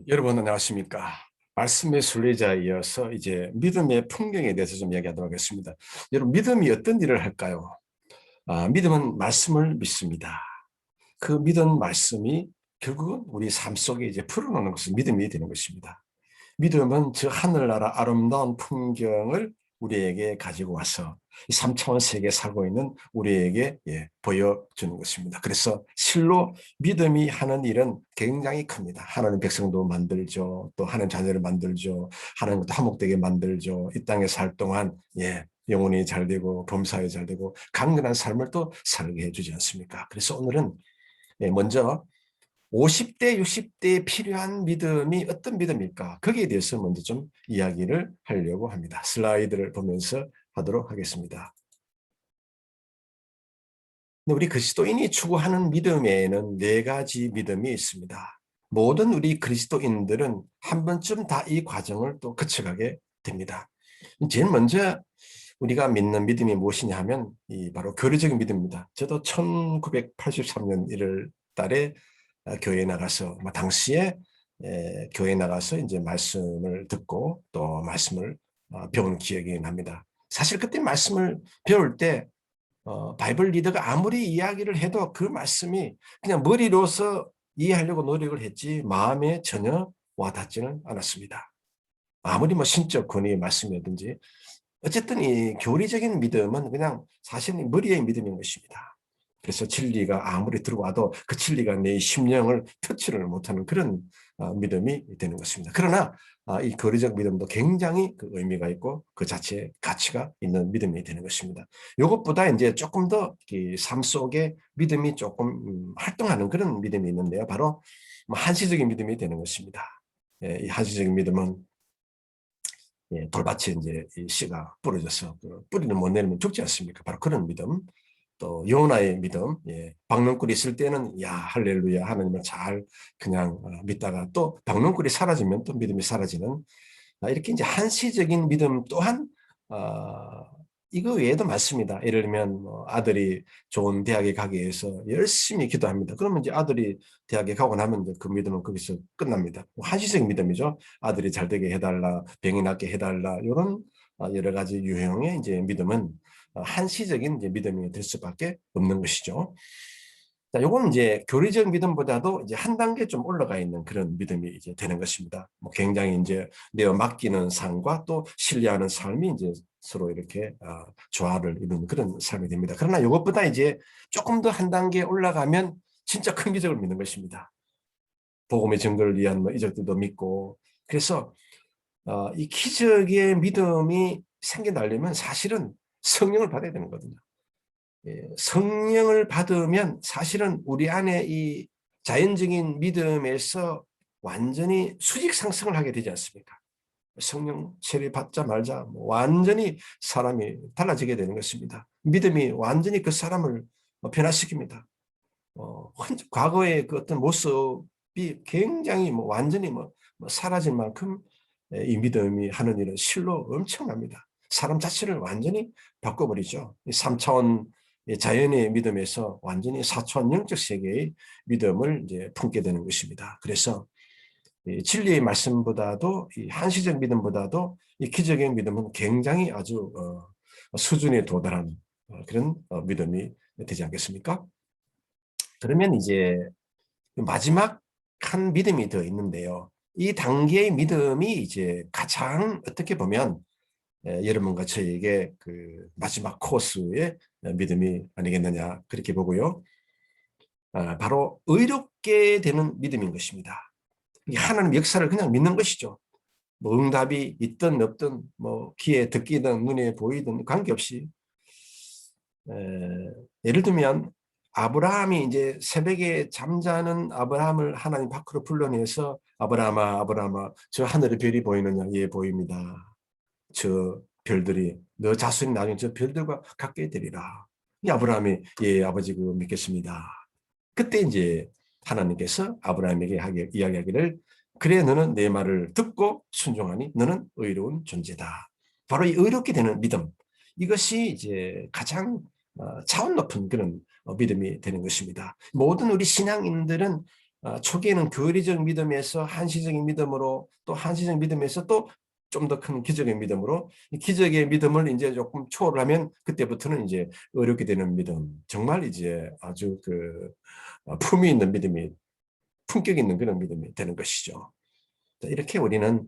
여러분 안녕하십니까? 말씀의 순례자에 이어서 이제 믿음의 풍경에 대해서 좀 이야기하도록 하겠습니다. 여러분 믿음이 어떤 일을 할까요? 믿음은 말씀을 믿습니다. 그 믿은 말씀이 결국은 우리 삶 속에 이제 풀어놓는 것은 믿음이 되는 것입니다. 믿음은 저 하늘나라 아름다운 풍경을 우리에게 가지고 와서 이 3차원 세계에 살고 있는 우리에게 보여주는 것입니다. 그래서 실로 믿음이 하는 일은 굉장히 큽니다. 하나님 백성도 만들죠. 또 하나님 자녀를 만들죠. 하나님도 화목되게 만들죠. 이 땅에 살 동안 영혼이 잘 되고 범사에 잘 되고 강건한 삶을 또 살게 해주지 않습니까? 그래서 오늘은 먼저 50대, 60대에 필요한 믿음이 어떤 믿음일까? 거기에 대해서 먼저 좀 이야기를 하려고 합니다. 슬라이드를 보면서 하도록 하겠습니다. 우리 그리스도인이 추구하는 믿음에는 네 가지 믿음이 있습니다. 모든 우리 그리스도인들은 한 번쯤 다 이 과정을 또 거쳐가게 됩니다. 제일 먼저 우리가 믿는 믿음이 무엇이냐 하면 바로 교리적인 믿음입니다. 저도 1983년 1월 달에 교회에 나가서 당시에 교회에 나가서 이제 말씀을 듣고 또 말씀을 배운 기억이 납니다. 사실 그때 말씀을 배울 때 바이블 리더가 아무리 이야기를 해도 그 말씀이 그냥 머리로서 이해하려고 노력을 했지 마음에 전혀 와닿지는 않았습니다. 아무리 뭐 신적 권위의 말씀이든지 어쨌든 이 교리적인 믿음은 그냥 사실은 머리의 믿음인 것입니다. 그래서 진리가 아무리 들어와도 그 진리가 내 심령을 터치를 못하는 그런 믿음이 되는 것입니다. 그러나 이 교리적 믿음도 굉장히 그 의미가 있고 그 자체의 가치가 있는 믿음이 되는 것입니다. 이것보다 이제 조금 더 삶 속에 믿음이 조금 활동하는 그런 믿음이 있는데요. 바로 한시적인 믿음이 되는 것입니다. 이 한시적인 믿음은 돌밭에 이제 이 씨가 부러져서 그 뿌리를 못 내리면 죽지 않습니까? 바로 그런 믿음. 또 요나의 믿음, 박농굴이 있을 때는 야 할렐루야 하나님을 잘 그냥 믿다가 또 박농굴이 사라지면 또 믿음이 사라지는 이렇게 이제 한시적인 믿음 또한 이거 외에도 많습니다. 예를 들면 뭐 아들이 좋은 대학에 가기 위해서 열심히 기도합니다. 그러면 이제 아들이 대학에 가고 나면 이제 그 믿음은 거기서 끝납니다. 한시적인 믿음이죠. 아들이 잘 되게 해달라, 병이 낫게 해달라 이런 여러 가지 유형의 이제 믿음은 한시적인 이제 믿음이 될 수밖에 없는 것이죠. 자, 요거는 이제 교리적 믿음보다도 이제 한 단계 좀 올라가 있는 그런 믿음이 이제 되는 것입니다. 뭐 굉장히 이제 내어 맡기는 삶과 또 신뢰하는 삶이 이제 서로 이렇게 조화를 이루는 그런 삶이 됩니다. 그러나 이것보다 이제 조금 더 한 단계 올라가면 진짜 큰 기적을 믿는 것입니다. 복음의 증거를 위한 뭐 이적들도 믿고 그래서 이 기적의 믿음이 생겨나려면 사실은 성령을 받아야 되는 거거든요. 성령을 받으면 사실은 우리 안에 이 자연적인 믿음에서 완전히 수직 상승을 하게 되지 않습니까? 성령 세례 받자 말자 완전히 사람이 달라지게 되는 것입니다. 믿음이 완전히 그 사람을 변화시킵니다. 과거의 그 어떤 모습이 굉장히 완전히 사라질 만큼 이 믿음이 하는 일은 실로 엄청납니다. 사람 자체를 완전히 바꿔버리죠. 3차원 자연의 믿음에서 완전히 4차원 영적 세계의 믿음을 이제 품게 되는 것입니다. 그래서 이 진리의 말씀보다도 이 한시적 믿음보다도 이 기적의 믿음은 굉장히 아주 수준에 도달한 그런 믿음이 되지 않겠습니까? 그러면 이제 마지막 한 믿음이 더 있는데요. 이 단계의 믿음이 이제 가장 어떻게 보면 여러분과 저에게 그 마지막 코스의 믿음이 아니겠느냐 그렇게 보고요. 바로 의롭게 되는 믿음인 것입니다. 하나님 역사를 그냥 믿는 것이죠. 뭐 응답이 있든 없든 뭐 귀에 듣기든 눈에 보이든 관계없이 예를 들면 아브라함이 이제 새벽에 잠자는 아브라함을 하나님 밖으로 불러내서 아브라함아 아브라함아 저 하늘의 별이 보이느냐 예 보입니다. 저 별들이 너 자손이 나중에 저 별들과 같게 되리라. 이 아브라함이 예 아버지 그거 믿겠습니다. 그때 이제 하나님께서 아브라함에게 이야기하기를 그래 너는 내 말을 듣고 순종하니 너는 의로운 존재다. 바로 이 의롭게 되는 믿음 이것이 이제 가장 차원 높은 그런 믿음이 되는 것입니다. 모든 우리 신앙인들은 초기에는 교리적 믿음에서 한시적인 믿음으로 또 한시적 믿음에서 또 좀 더 큰 기적의 믿음으로 이 기적의 믿음을 이제 조금 초월하면 그때부터는 이제 어렵게 되는 믿음 정말 이제 아주 품위 있는 믿음이 품격 있는 그런 믿음이 되는 것이죠. 이렇게 우리는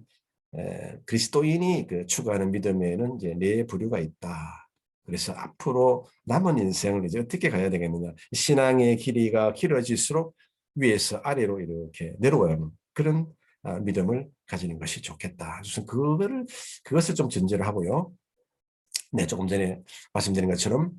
그리스도인이 추구하는 믿음에는 이제 네 부류가 있다. 그래서 앞으로 남은 인생을 이제 어떻게 가야 되겠느냐. 신앙의 길이가 길어질수록 위에서 아래로 이렇게 내려가는 그런 믿음을 가지는 것이 좋겠다. 우선 그것을 좀 전제로 하고요. 네, 조금 전에 말씀드린 것처럼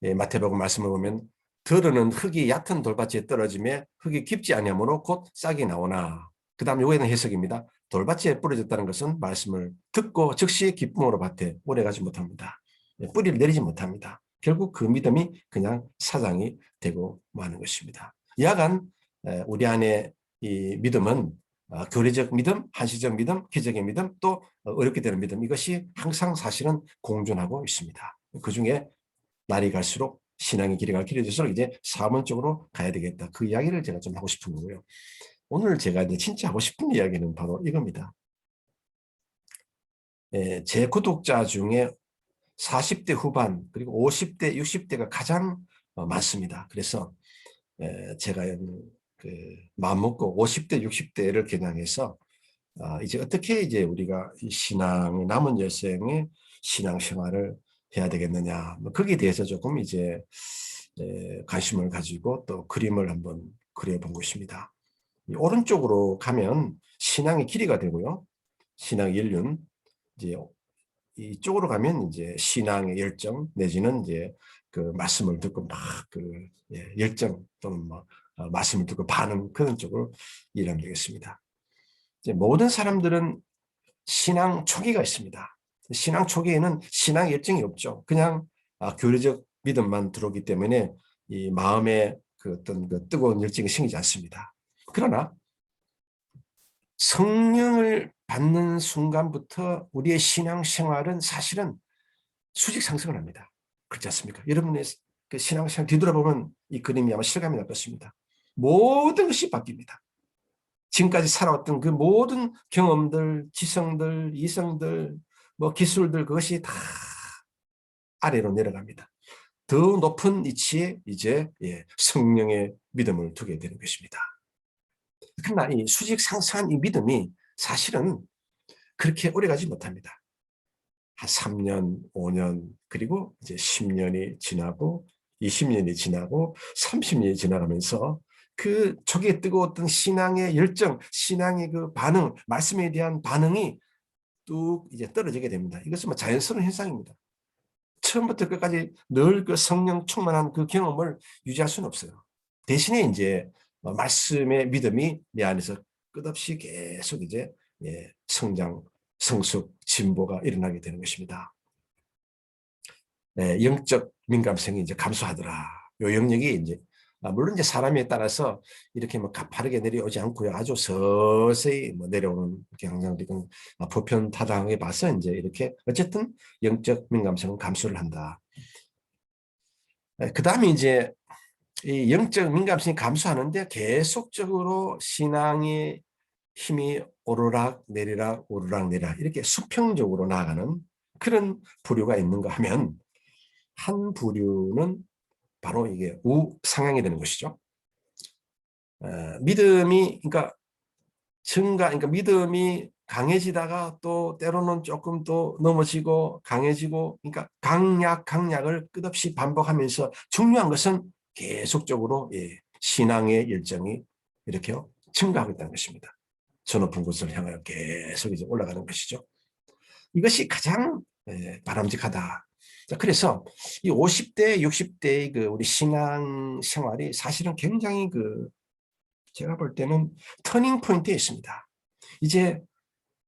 마태복음 말씀을 보면 들으는 흙이 얕은 돌밭에 떨어짐에 흙이 깊지 아니하므로 곧 싹이 나오나. 그 다음 요거에는 해석입니다. 돌밭에 뿌려졌다는 것은 말씀을 듣고 즉시 기쁨으로 밭에 오래가지 못합니다. 뿌리를 내리지 못합니다. 결국 그 믿음이 그냥 사장이 되고 마는 것입니다. 야간 우리 안에 이 믿음은 교리적 믿음, 한시적 믿음, 기적의 믿음, 또 어렵게 되는 믿음 이것이 항상 사실은 공존하고 있습니다. 그중에 날이 갈수록 신앙의 길이가 길어질수록 이제 사문 쪽으로 가야 되겠다. 그 이야기를 제가 좀 하고 싶은 거고요. 오늘 제가 이제 진짜 하고 싶은 이야기는 바로 이겁니다. 제 구독자 중에 40대 후반 그리고 50대, 60대가 가장 많습니다. 그래서 제가 마음 먹고 50대, 60대를 겨냥해서 이제 어떻게 이제 우리가 이 신앙의 남은 여생의 신앙 생활을 해야 되겠느냐. 뭐 거기에 대해서 조금 이제 관심을 가지고 또 그림을 한번 그려본 것입니다. 이 오른쪽으로 가면 신앙의 길이가 되고요. 신앙의 연륜. 이제 이쪽으로 가면 이제 신앙의 열정 내지는 이제 말씀을 듣고 막 열정 또는 뭐 말씀을 듣고 반응 그런 쪽으로 이해하면 되겠습니다. 이제 모든 사람들은 신앙 초기가 있습니다. 신앙 초기에는 신앙 열정이 없죠. 그냥 교리적 믿음만 들어오기 때문에 이 마음에 어떤 뜨거운 열정이 생기지 않습니다. 그러나 성령을 받는 순간부터 우리의 신앙 생활은 사실은 수직 상승을 합니다. 그렇지 않습니까? 여러분의 신앙 생활 뒤돌아보면 이 그림이 아마 실감이 날 것입니다. 모든 것이 바뀝니다. 지금까지 살아왔던 그 모든 경험들, 지성들, 이성들, 뭐 기술들 그것이 다 아래로 내려갑니다. 더 높은 위치에 이제 성령의 믿음을 두게 되는 것입니다. 그러나 이 수직 상승한 이 믿음이 사실은 그렇게 오래가지 못합니다. 한 3년, 5년, 그리고 이제 10년이 지나고 20년이 지나고 30년이 지나가면서 그 초기에 뜨거웠던 신앙의 열정, 신앙의 반응, 말씀에 대한 반응이 뚝 이제 떨어지게 됩니다. 이것은 뭐 자연스러운 현상입니다. 처음부터 끝까지 늘 성령 충만한 그 경험을 유지할 수는 없어요. 대신에 이제 말씀의 믿음이 내 안에서 끝없이 계속 이제 성장, 성숙, 진보가 일어나게 되는 것입니다. 영적 민감성이 이제 감소하더라. 요 영역이 이제 물론 이제 사람에 따라서 이렇게 뭐 가파르게 내려오지 않고요. 아주 서서히 뭐 내려오는 경향들이 보편 타당하게 봐서 이제 이렇게 어쨌든 영적 민감성은 감소를 한다. 그 다음에 이제 이 영적 민감성이 감소하는데 계속적으로 신앙의 힘이 오르락 내리락 오르락 내리락 이렇게 수평적으로 나아가는 그런 부류가 있는가 하면 한 부류는 바로 이게 우상향이 되는 것이죠. 믿음이 그러니까 믿음이 강해지다가 또 때로는 조금 또 넘어지고 강해지고 그러니까 강약을 끝없이 반복하면서 중요한 것은 계속적으로 신앙의 열정이 이렇게 증가하고 있다는 것입니다. 저 높은 곳을 향하여 계속 이제 올라가는 것이죠. 이것이 가장 바람직하다. 그래서 이 50대, 60대의 우리 신앙 생활이 사실은 굉장히 제가 볼 때는 터닝 포인트에 있습니다. 이제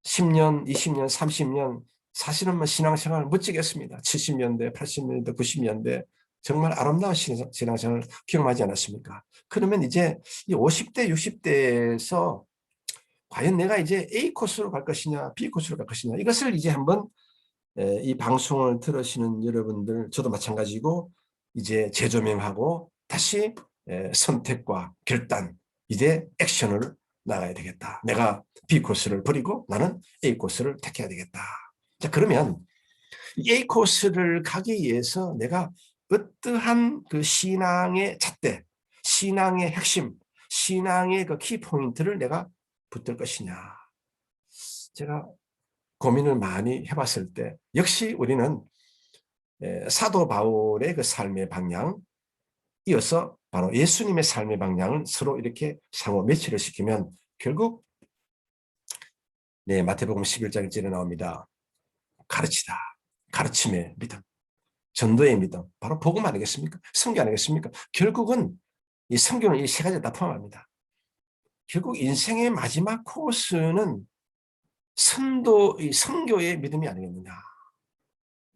10년, 20년, 30년 사실은 뭐 신앙생활 멋지게 했습니다. 70년대, 80년대, 90년대 정말 아름다운 신앙생활을 경험하지 않았습니까? 그러면 이제 이 50대, 60대에서 과연 내가 이제 A 코스로 갈 것이냐, B 코스로 갈 것이냐 이것을 이제 한번 이 방송을 들으시는 여러분들 저도 마찬가지고 이제 재조명하고 다시 선택과 결단 이제 액션을 나가야 되겠다. 내가 B 코스를 버리고 나는 A 코스를 택해야 되겠다. 자, 그러면 A 코스를 가기 위해서 내가 어떠한 그 신앙의 잣대, 신앙의 핵심, 신앙의 그 키포인트를 내가 붙들 것이냐. 제가 고민을 많이 해봤을 때 역시 우리는 사도 바울의 그 삶의 방향, 이어서 바로 예수님의 삶의 방향을 서로 이렇게 상호 매치를 시키면 결국 마태복음 11장 1절에 나옵니다. 가르치다. 가르침의 믿음. 전도의 믿음. 바로 복음 아니겠습니까? 성경 아니겠습니까? 결국은 이 성경은 이 세 가지를 다 포함합니다. 결국 인생의 마지막 코스는 성교의 믿음이 아니겠느냐.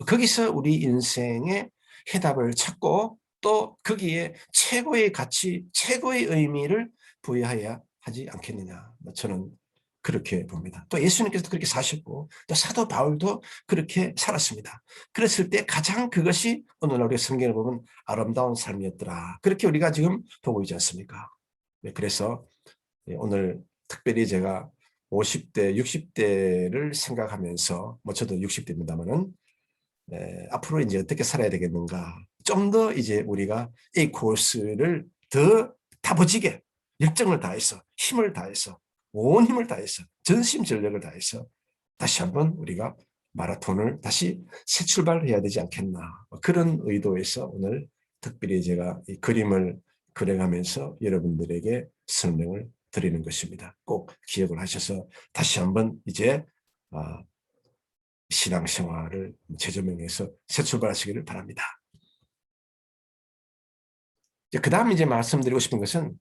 거기서 우리 인생의 해답을 찾고 또 거기에 최고의 가치, 최고의 의미를 부여해야 하지 않겠느냐. 저는 그렇게 봅니다. 또 예수님께서도 그렇게 사셨고 또 사도 바울도 그렇게 살았습니다. 그랬을 때 가장 그것이 오늘 우리 성경을 보면 아름다운 삶이었더라. 그렇게 우리가 지금 보고 있지 않습니까? 그래서 오늘 특별히 제가 50대, 60대를 생각하면서 저도 60대입니다만은 앞으로 이제 어떻게 살아야 되겠는가. 좀 더 이제 우리가 이 코스를 더 다부지게 열정을 다해서 힘을 다해서 온 힘을 다해서 전심전력을 다해서 다시 한번 우리가 마라톤을 다시 새 출발해야 되지 않겠나. 그런 의도에서 오늘 특별히 제가 이 그림을 그려가면서 여러분들에게 설명을 드리는 것입니다. 꼭 기억을 하셔서 다시 한번 이제 신앙생활을 재조명해서 새 출발하시기를 바랍니다. 그 다음 이제 말씀드리고 싶은 것은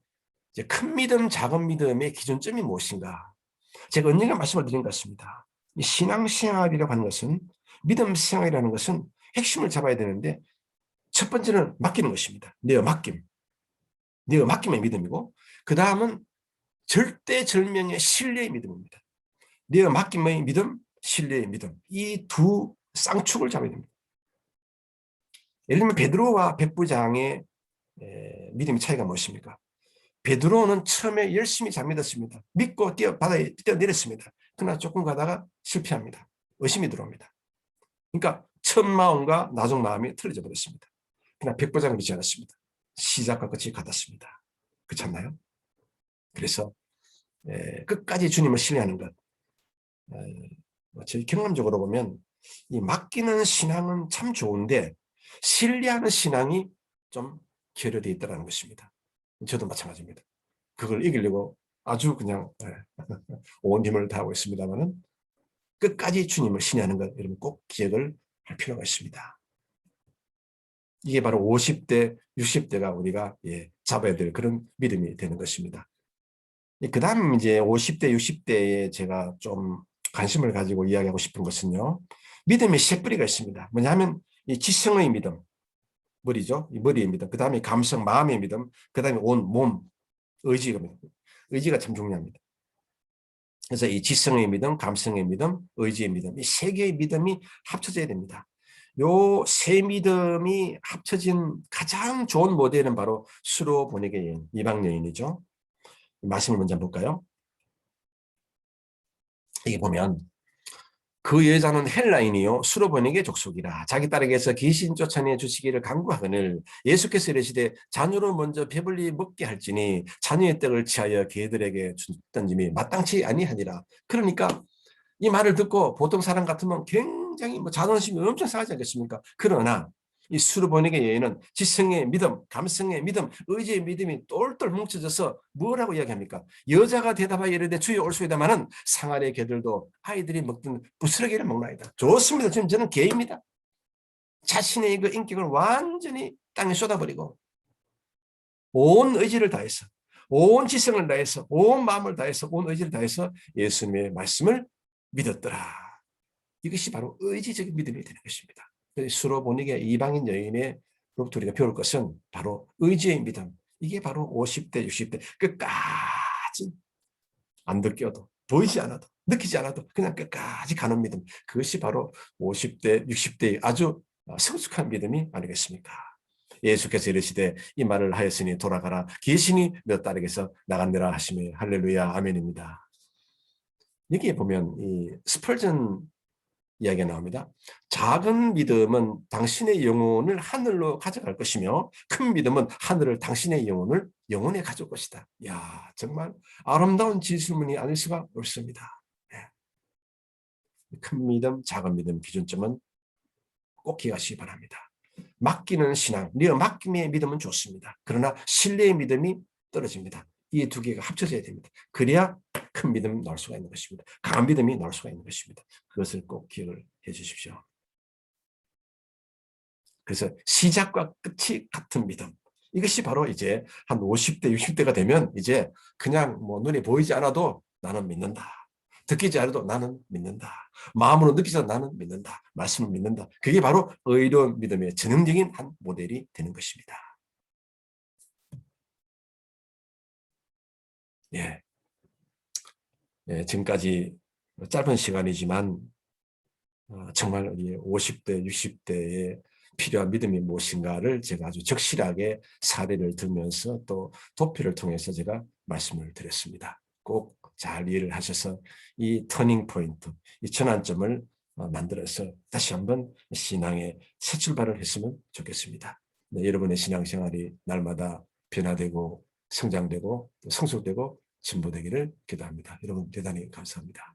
이제 큰 믿음, 작은 믿음의 기준점이 무엇인가. 제가 언젠가 말씀을 드린 것 같습니다. 이 신앙생활이라고 하는 것은 믿음 생활이라는 것은 핵심을 잡아야 되는데 첫 번째는 맡기는 것입니다. 내어 맡김. 내어 맡김의 믿음이고 그 다음은 절대절명의 신뢰의 믿음입니다. 내어 맡김의 믿음, 신뢰의 믿음. 이 두 쌍축을 잡아야 됩니다. 예를 들면 베드로와 백부장의 믿음의 차이가 무엇입니까? 베드로는 처음에 열심히 잘 믿었습니다. 믿고 바다에 뛰어내렸습니다. 그러나 조금 가다가 실패합니다. 의심이 들어옵니다. 그러니까 첫 마음과 나중 마음이 틀어져 버렸습니다. 그러나 백부장은 믿지 않았습니다. 시작과 끝이 같았습니다. 그렇지 않나요? 그래서 끝까지 주님을 신뢰하는 것. 저희 경험적으로 보면 이 맡기는 신앙은 참 좋은데 신뢰하는 신앙이 좀 결여되어 있다는 것입니다. 저도 마찬가지입니다. 그걸 이기려고 아주 그냥 온 힘을 다하고 있습니다만은 끝까지 주님을 신뢰하는 것 여러분 꼭 기억을 할 필요가 있습니다. 이게 바로 50대, 60대가 우리가 잡아야 될 그런 믿음이 되는 것입니다. 그 다음 이제 50대, 60대에 제가 좀 관심을 가지고 이야기하고 싶은 것은요. 믿음의 세 뿌리가 있습니다. 뭐냐 하면 이 지성의 믿음, 머리죠. 이 머리의 믿음. 그 다음에 감성, 마음의 믿음. 그 다음에 온 몸, 의지가 참 중요합니다. 그래서 이 지성의 믿음, 감성의 믿음, 의지의 믿음, 이 세 개의 믿음이 합쳐져야 됩니다. 요 세 믿음이 합쳐진 가장 좋은 모델은 바로 수로 번역의 여인, 이방 여인이죠. 말씀을 먼저 볼까요? 이게 보면 그 여자는 헬라인이요 수로 번역의 족속이라 자기 딸에게서 귀신 쫓아내 주시기를 간구하거늘 예수께서 이르시되 자녀로 먼저 배불리 먹게 할지니 자녀의 떡을 취하여 개들에게 던짐이 마땅치 아니하니라. 그러니까 이 말을 듣고 보통 사람 같으면 굉장히 자존심이 엄청 상하지 않겠습니까? 그러나 이 수로 번역의 여인은 지성의 믿음, 감성의 믿음, 의지의 믿음이 똘똘 뭉쳐져서 뭐라고 이야기합니까? 여자가 대답하여 이르되 주여 올소이다마는 상아의 개들도 아이들이 먹던 부스러기를 먹나이다. 좋습니다. 지금 저는 개입니다. 자신의 그 인격을 완전히 땅에 쏟아버리고 온 의지를 다해서 온 지성을 다해서 온 마음을 다해서 온 의지를 다해서 예수님의 말씀을 믿었더라. 이것이 바로 의지적인 믿음이 되는 것입니다. 수로 보니게 이방인 여인으로부터 우리가 배울 것은 바로 의지의 믿음. 이게 바로 50대, 60대 끝까지 안 느껴도 보이지 않아도 느끼지 않아도 그냥 끝까지 가는 믿음. 그것이 바로 50대, 60대의 아주 성숙한 믿음이 아니겠습니까? 예수께서 이르시되 이 말을 하였으니 돌아가라. 귀신이 너 딸에게서 나간대라 하시며 할렐루야 아멘입니다. 여기에 보면 이 스펄전 이야기가 나옵니다. 작은 믿음은 당신의 영혼을 하늘로 가져갈 것이며 큰 믿음은 하늘을 당신의 영혼을 영혼에 가져올 것이다. 야, 정말 아름다운 진술문이 아닐 수가 없습니다. 네. 큰 믿음, 작은 믿음 기준점은 꼭 기억하시기 바랍니다. 맡기는 신앙, 맡김의 믿음은 좋습니다. 그러나 신뢰의 믿음이 떨어집니다. 이 두 개가 합쳐져야 됩니다. 그래야 큰 믿음이 나올 수가 있는 것입니다. 강한 믿음이 나올 수가 있는 것입니다. 그것을 꼭 기억을 해 주십시오. 그래서 시작과 끝이 같은 믿음. 이것이 바로 이제 한 50대, 60대가 되면 이제 그냥 뭐 눈에 보이지 않아도 나는 믿는다. 듣기지 않아도 나는 믿는다. 마음으로 느끼지 않아도 나는 믿는다. 말씀을 믿는다. 그게 바로 의로운 믿음의 전형적인 한 모델이 되는 것입니다. 예. 예, 지금까지 짧은 시간이지만 정말 50대, 60대에 필요한 믿음이 무엇인가를 제가 아주 적실하게 사례를 들면서 또 도표를 통해서 제가 말씀을 드렸습니다. 꼭 잘 이해를 하셔서 이 터닝 포인트, 이 전환점을 만들어서 다시 한번 신앙의 새 출발을 했으면 좋겠습니다. 네, 여러분의 신앙생활이 날마다 변화되고 성장되고 성숙되고 진보되기를 기도합니다. 여러분 대단히 감사합니다.